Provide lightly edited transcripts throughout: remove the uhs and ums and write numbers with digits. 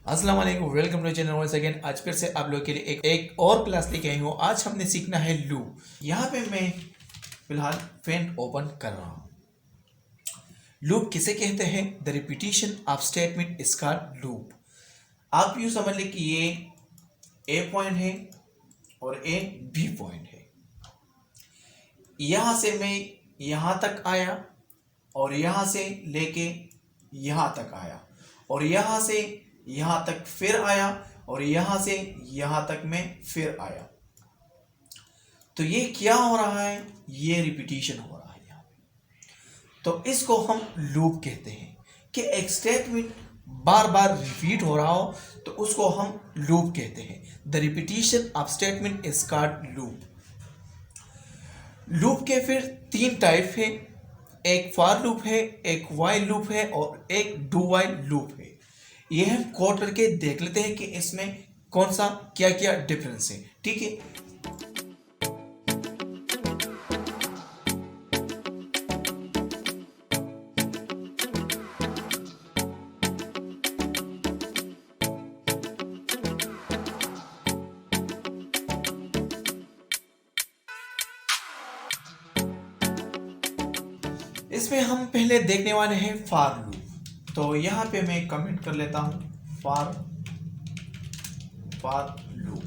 अस्सलाम वालेकुम, welcome to channel once again. आज फिर से आप लोग के लिए एक और क्लास लेके आई हूँ। आज हमने सीखना है लूप। यहाँ पे मैं फिलहाल फेंट ओपन कर रहा हूँ। लूप किसे कहते हैं? The repetition of statement is called loop. आप यूँ समझ लें कि ये ए पॉइंट है और ए बी पॉइंट है। यहाँ से मैं यहाँ तक आया और यहाँ से लेके यहाँ तक आया और यहाँ से यहाँ तक फिर आया और यहाँ से यहाँ तक मैं फिर आया। तो ये क्या हो रहा है? ये रिपीटिशन हो रहा है यहाँ पे। तो इसको हम लूप कहते हैं कि एक स्टेटमेंट बार बार रिपीट हो रहा हो तो उसको हम लूप कहते हैं। The repetition of statement is called loop. Loop के फिर तीन टाइप है। एक फॉर लूप है, एक व्हाइल लूप है और एक डू व्हाइल लूप है। ये हम कोड करके देख लेते हैं कि इसमें कौन सा क्या क्या डिफरेंस है। ठीक है, इसमें हम पहले देखने वाले हैं फॉर लूप। तो यहाँ पे मैं कमेंट कर लेता हूँ फॉर लूप।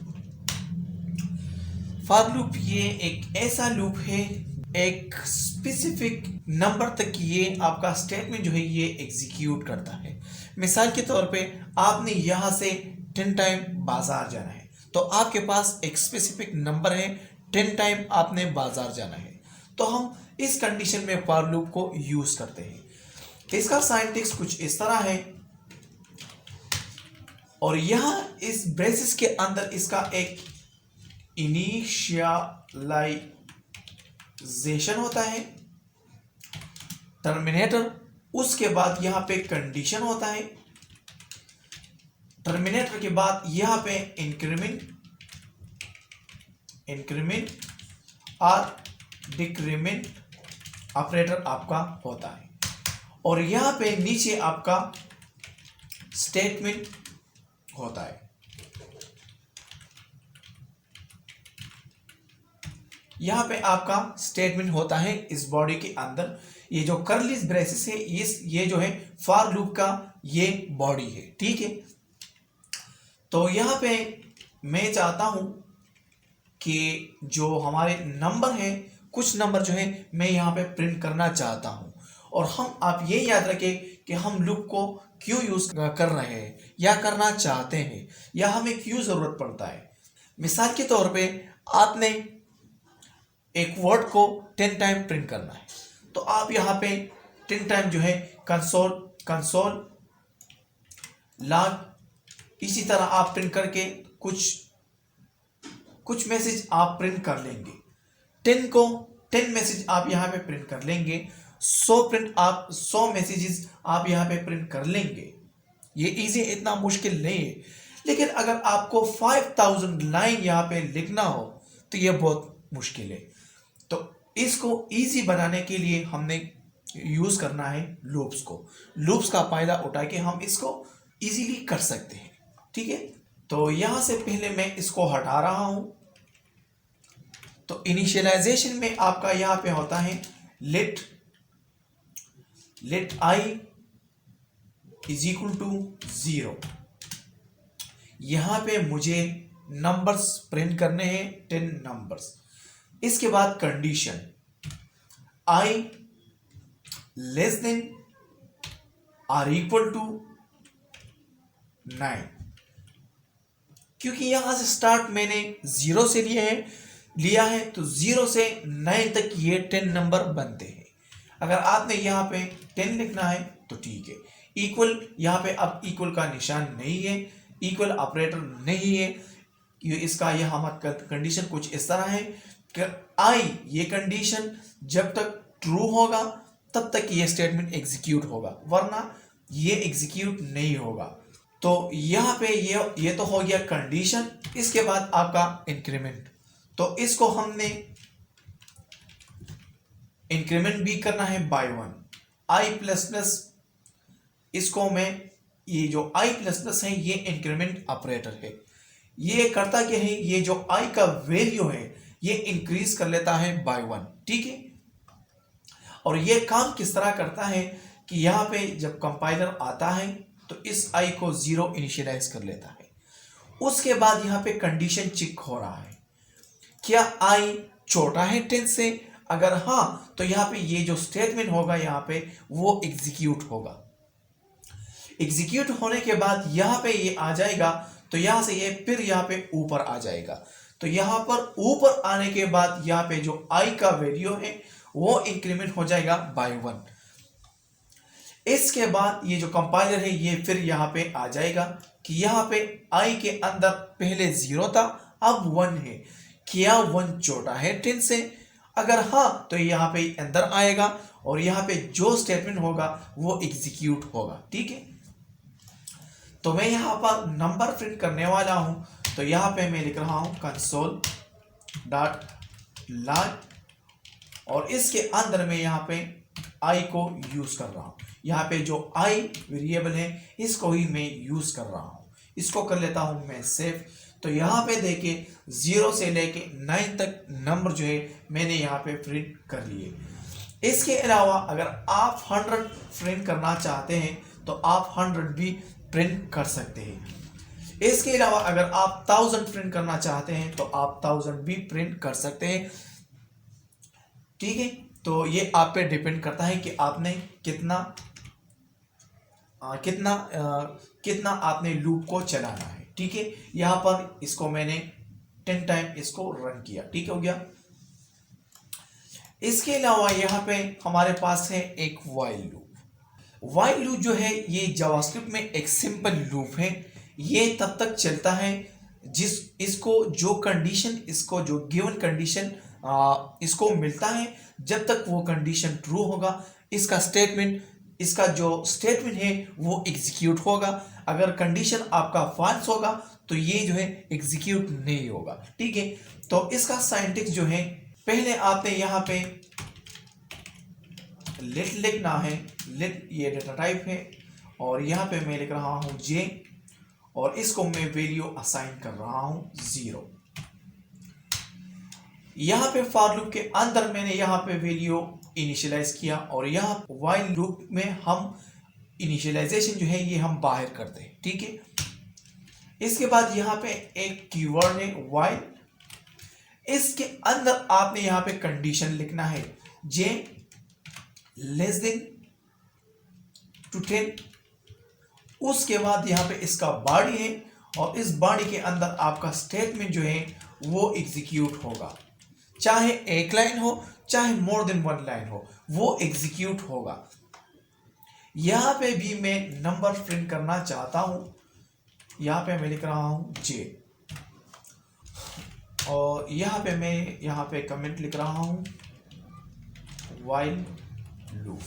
फॉर लूप ये एक ऐसा लूप है, एक स्पेसिफिक नंबर तक ये आपका स्टेटमेंट जो है ये एग्जीक्यूट करता है। मिसाल के तौर पे आपने यहाँ से 10 टाइम बाजार जाना है तो आपके पास एक स्पेसिफिक नंबर है, 10 टाइम आपने बाजार जाना है। तो हम इस कंडीशन में फॉर लूप को यूज करते हैं। इसका साइंटिक्स कुछ इस तरह है और यहां इस ब्रेसेस के अंदर इसका एक इनिशियलाइजेशन होता है, टर्मिनेटर, उसके बाद यहां पे कंडीशन होता है, टर्मिनेटर के बाद यहां पे इंक्रीमेंट और डिक्रीमेंट ऑपरेटर आपका होता है और यहां पे नीचे आपका स्टेटमेंट होता है। यहां पे आपका स्टेटमेंट होता है इस बॉडी के अंदर। ये जो कर्ली ब्रेसेस है ये जो है फॉर लूप का ये बॉडी है। ठीक है, तो यहां पे मैं चाहता हूं कि जो हमारे नंबर है, कुछ नंबर जो है मैं यहाँ पे प्रिंट करना चाहता हूँ। और हम आप ये याद रखें कि हम लूप को क्यों यूज कर रहे हैं या करना चाहते हैं या हमें क्यों जरूरत पड़ता है। मिसाल के तौर पे आपने एक वर्ड को 10 टाइम प्रिंट करना है तो आप यहाँ पे 10 टाइम जो है कंसोल लॉग इसी तरह आप प्रिंट करके कुछ मैसेज आप प्रिंट कर लेंगे। 10 मैसेज आप यहाँ पे प्रिंट कर लेंगे। 100 मैसेजेस आप यहाँ पे प्रिंट कर लेंगे। ये इजी, इतना मुश्किल नहीं है। लेकिन अगर आपको 5000 लाइन यहाँ पे लिखना हो तो ये बहुत मुश्किल है। तो इसको इजी बनाने के लिए हमने यूज करना है लूप्स को। लूप्स का फायदा उठा के हम इसको इजीली कर सकते हैं। ठीक है, तो यहां से पहले मैं इसको हटा रहा हूं। तो इनिशियलाइजेशन में आपका यहां पे होता है let i is equal to 0। यहां पे मुझे नंबर्स प्रिंट करने हैं, 10 नंबर्स। इसके बाद condition i less than or equal to 9। क्योंकि यहां से स्टार्ट मैंने 0 से लिया है तो 0 से 9 तक ये 10 नंबर बनते हैं। अगर आपने यहाँ पे 10 लिखना है तो ठीक है। इक्वल यहाँ पे अब इक्वल का निशान नहीं है, इक्वल ऑपरेटर नहीं है। इसका यह कंडीशन कुछ इस तरह है कि आई ये कंडीशन जब तक ट्रू होगा तब तक ये स्टेटमेंट एग्जीक्यूट होगा, वरना ये एग्जीक्यूट नहीं होगा। तो यहाँ पे ये तो हो गया कंडीशन। इसके बाद आपका इंक्रीमेंट, तो इसको हमने इंक्रीमेंट भी करना है बाय 1। i प्लस प्लस इसको मैं ये जो i प्लस प्लस है ये इंक्रीमेंट ऑपरेटर है। ये करता क्या है, ये जो i का वैल्यू है ये इंक्रीज कर लेता है बाय 1, ठीक है। और ये काम किस तरह करता है कि यहाँ पे जब कंपाइलर आता है तो इस i को 0 इनिशियलाइज कर लेता है। उसके बाद यहाँ पे कंडीशन चेक हो रहा है, क्या i छोटा है 10 से, अगर हाँ तो यहाँ पे ये जो स्टेटमेंट होगा यहाँ पे वो एग्जीक्यूट होगा। एग्जीक्यूट होने के बाद यहाँ पे ये आ जाएगा, तो यहाँ से ये फिर यहाँ पे ऊपर आ जाएगा। तो यहाँ पर ऊपर आने के बाद यहाँ पे जो i का वैल्यू है वो इंक्रीमेंट हो जाएगा बाय 1। इसके बाद ये जो कंपाइलर है ये फिर यहाँ पे आ जाएगा कि यहाँ पे i के अंदर पहले 0 था, अब 1 है, क्या 1 छोटा है 10 से, अगर हाँ तो यहाँ पे अंदर आएगा और यहाँ पे जो स्टेटमेंट होगा वो एग्जीक्यूट होगा, ठीक है। तो मैं यहाँ पर नंबर प्रिंट करने वाला हूं, तो यहाँ पे मैं लिख रहा हूं कंसोल डॉट लॉग और इसके अंदर में यहाँ पे i को यूज कर रहा हूं। यहाँ पे जो i वेरिएबल है इसको ही मैं यूज कर रहा हूं। इसको कर लेता हूं मैं सेव। तो यहाँ पे देखे 0 से लेके 9 तक नंबर जो है मैंने यहाँ पे प्रिंट कर लिए। इसके अलावा अगर आप 100 प्रिंट करना चाहते हैं तो आप 100 भी प्रिंट कर सकते हैं। इसके अलावा अगर आप 1000 प्रिंट करना चाहते हैं तो आप 1000 भी प्रिंट कर सकते हैं, ठीक है। तो ये आप पे डिपेंड करता है कि आपने कितना आपने लूप को चलाना है, ठीक है। यहाँ पर इसको मैंने 10 टाइम इसको रन किया, ठीक हो गया। इसके अलावा यहाँ पे हमारे पास है एक व्हाइल लूप। व्हाइल लूप जो है ये जावास्क्रिप्ट में एक सिंपल लूप है। ये तब तक चलता है इसको जो गिवन कंडीशन इसको मिलता है, जब तक वो कंडीशन ट्रू होगा इसका जो स्टेटमेंट है वो एग्जीक्यूट होगा। अगर कंडीशन आपका फॉल्स होगा तो ये जो है एग्जीक्यूट नहीं होगा, ठीक है। तो इसका साइंटिक्स जो है, पहले आपने यहाँ पे लेट लिखना है। लेट ये डेटा टाइप है और यहाँ पे मैं लिख रहा हूँ j और इसको मैं वैल्यू असाइन कर रहा हूँ 0। यहाँ पे फॉर लूप के अंदर मैंने यहाँ पे वैल्यू इनिशियलाइज किया और यहाँ व्हाइल लूप में हम इनिशियलाइजेशन जो है ये हम बाहर करते हैं, ठीक है। इसके बाद यहाँ पे एक कीवर्ड है व्हाइल। इसके अंदर आपने यहाँ पे कंडीशन लिखना है j लेस देन टू 10। उसके बाद यहाँ पे इसका बॉडी है और इस बॉडी के अंदर आपका स्टेटमेंट जो है वो एग्जीक्यूट होगा, चाहे एक लाइन हो चाहे मोर देन 1 लाइन हो, वो एग्जीक्यूट होगा। यहाँ पे भी मैं नंबर प्रिंट करना चाहता हूं, यहाँ पे मैं लिख रहा हूं j और यहाँ पे मैं यहाँ पे कमेंट लिख रहा हूं व्हाइल लूप।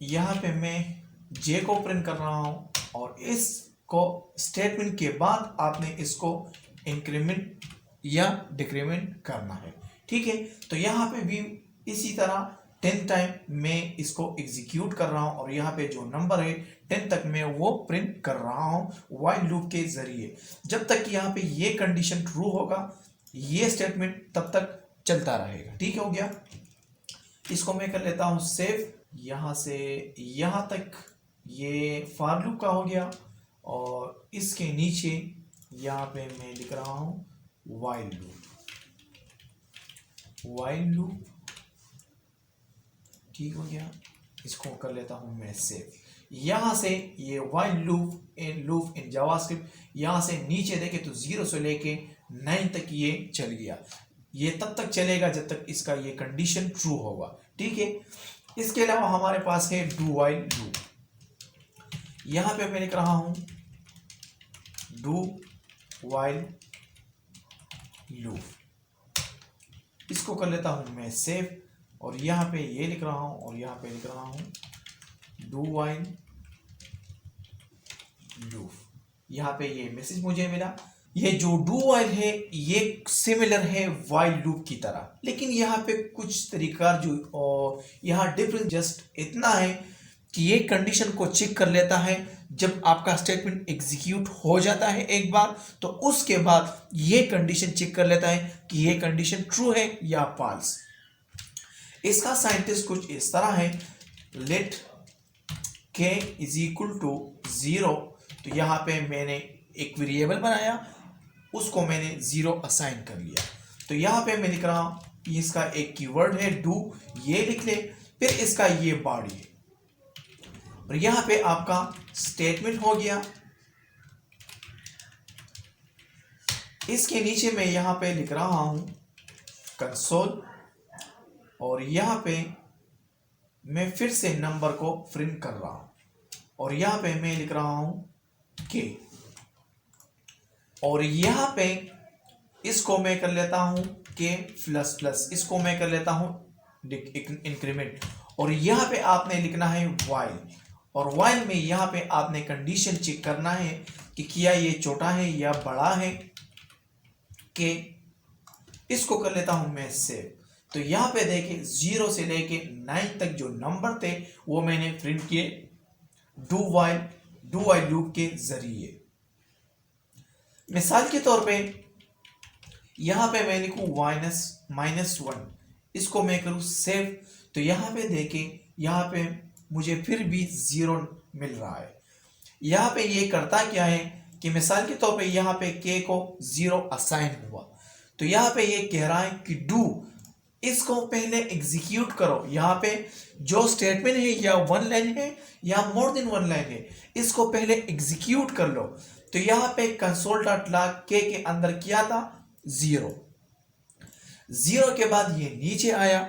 यहाँ पे मैं j को प्रिंट कर रहा हूं और इसको स्टेटमेंट के बाद आपने इसको इंक्रीमेंट या डिक्रीमेंट करना है, ठीक है। तो यहाँ पे भी इसी तरह 10 टाइम मैं इसको एग्जीक्यूट कर रहा हूं और यहाँ पे जो नंबर है 10 तक मैं वो प्रिंट कर रहा हूं व्हाइल लूप के जरिए। जब तक यहाँ पे ये कंडीशन ट्रू होगा ये स्टेटमेंट तब तक चलता रहेगा, ठीक हो गया। इसको मैं कर लेता हूं सेव। यहाँ से यहाँ तक ये फॉर लूप का हो गया और इसके नीचे यहाँ पे मैं लिख रहा हूं व्हाइल लूप, ठीक हो गया। इसको कर लेता हूं मैं सेव। यहाँ से ये व्हाइल लूप इन जावास्क्रिप्ट यहाँ से नीचे देखे तो 0 से लेके 9 तक ये चल गया। ये तब तक चलेगा जब तक इसका ये कंडीशन ट्रू होगा, ठीक है। इसके अलावा हमारे पास है डू व्हाइल लूप। यहाँ पे मैं लिख रहा हूं डू व्हाइल लूप। इसको कर लेता हूं मैं सेव और यहाँ पे ये लिख रहा हूं और यहाँ पे लिख रहा हूं डू व्हाइल लूप। यहाँ पे ये मैसेज मुझे मिला। ये जो डू व्हाइल है ये सिमिलर है व्हाइल लूप की तरह, लेकिन यहाँ पे कुछ तरीका जो यहाँ डिफरेंस जस्ट इतना है कि ये कंडीशन को चेक कर लेता है जब आपका स्टेटमेंट एग्जीक्यूट हो जाता है एक बार, तो उसके बाद ये कंडीशन चेक कर लेता है कि ये कंडीशन ट्रू है या फॉल्स। इसका साइंटिस्ट कुछ इस तरह है, let k is equal to 0। तो यहां पे मैंने एक वेरिएबल बनाया, उसको मैंने 0 असाइन कर लिया। तो यहां पे मैं लिख रहा हूं इसका एक कीवर्ड है डू, ये लिख ले, फिर इसका ये बॉडी है, और यहां पे आपका स्टेटमेंट हो गया। इसके नीचे मैं यहां पे लिख रहा हूं कंसोल, और यहां पे मैं फिर से नंबर को प्रिंट कर रहा हूं, और यहां पे मैं लिख रहा हूं के, और यहां पे इसको मैं कर लेता हूं के प्लस प्लस, इसको मैं कर लेता हूं इंक्रीमेंट, और यहां पे आपने लिखना है वाइल, और वाइल में यहां पे आपने कंडीशन चेक करना है कि क्या ये छोटा है या बड़ा है के। इसको कर लेता हूं मैं सेव। तो यहां पे देखिए 0 से लेके 9 तक जो नंबर थे वो मैंने प्रिंट किए डू वाइल लूप के जरिए। मिसाल के तौर पे यहां पे मैं लिखूं -1, इसको मैं करूं सेव। तो यहां पे देखिए यहां पे मुझे फिर भी 0 मिल रहा है। यहां पे ये करता क्या है कि मिसाल के तौर पे यहां पे k को 0 असाइन हुआ, तो यहां पे ये कह रहा है कि डू, इसको पहले एग्जीक्यूट करो। यहां पे जो स्टेटमेंट है या 1 लाइन है या मोर देन 1 लाइन है, इसको पहले एग्जीक्यूट कर लो। तो यहां पे console.log k के अंदर किया था 0 के बाद ये नीचे आया,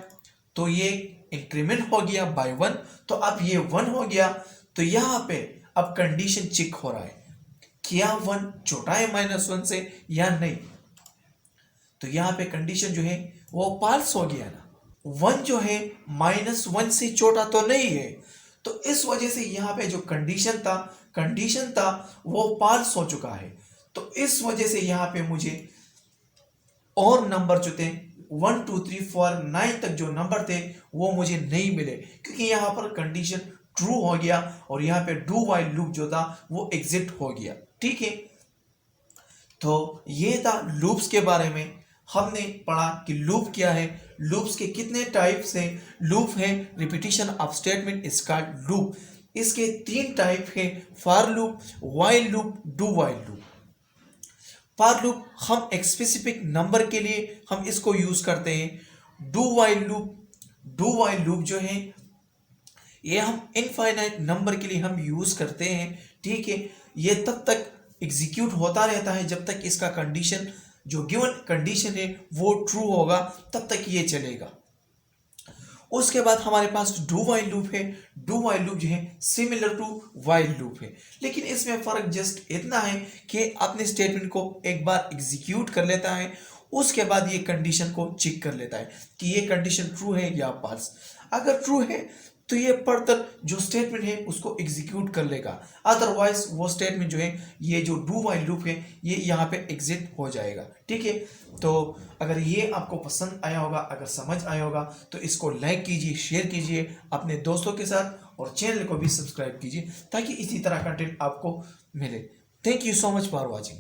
तो ये इंक्रीमेंट हो गया बाय 1, तो अब ये 1 हो गया। तो यहां पे अब कंडीशन चेक हो रहा है क्या 1 छोटा है -1 से या नहीं। तो यहां पे कंडीशन जो है वो पाल्स हो गया ना, 1 जो है -1 से छोटा तो नहीं है, तो इस वजह से यहां पे जो कंडीशन था वो पाल्स हो चुका है। तो इस वजह से यहां पे मुझे और नंबर जो थे 1 2 3 4 9 तक जो नंबर थे वो मुझे नहीं मिले, क्योंकि यहां पर कंडीशन ट्रू हो गया और यहां पे डू वाइल लूप जो था वो एग्जिट हो गया। ठीक है, तो ये था लूप्स के बारे में। हमने पढ़ा कि लूप क्या है, लूप्स के कितने टाइप्स हैं। लूप है repetition of statement is called loop. इसके 3 टाइप है, for loop, while loop, do while loop. For loop हम एक स्पेसिफिक नंबर के लिए हम इसको यूज करते हैं। डू वाइल लूप जो है ये हम इनफाइनाइट नंबर के लिए हम यूज करते हैं। ठीक है, ये तब तक एग्जीक्यूट होता रहता है जब तक इसका कंडीशन, जो गिवन कंडीशन है वो ट्रू होगा, तब तक ये चलेगा। उसके बाद हमारे पास डू वाइल लूप है। डू वाइल लूप जो है सिमिलर टू वाइल लूप है, लेकिन इसमें फर्क जस्ट इतना है कि अपने स्टेटमेंट को एक बार एग्जीक्यूट कर लेता है, उसके बाद ये कंडीशन को चेक कर लेता है कि ये कंडीशन ट्रू है या फॉल्स। अगर ट्रू है तो ये फर्दर जो स्टेटमेंट है उसको एग्जीक्यूट कर लेगा, अदरवाइज वो स्टेटमेंट जो है, ये जो डू वाइल लूप है, ये यहाँ पे एग्जिट हो जाएगा। ठीक है, तो अगर ये आपको पसंद आया होगा, अगर समझ आया होगा, तो इसको लाइक कीजिए, शेयर कीजिए अपने दोस्तों के साथ, और चैनल को भी सब्सक्राइब कीजिए ताकि इसी तरह कंटेंट आपको मिले। Thank you so much for watching.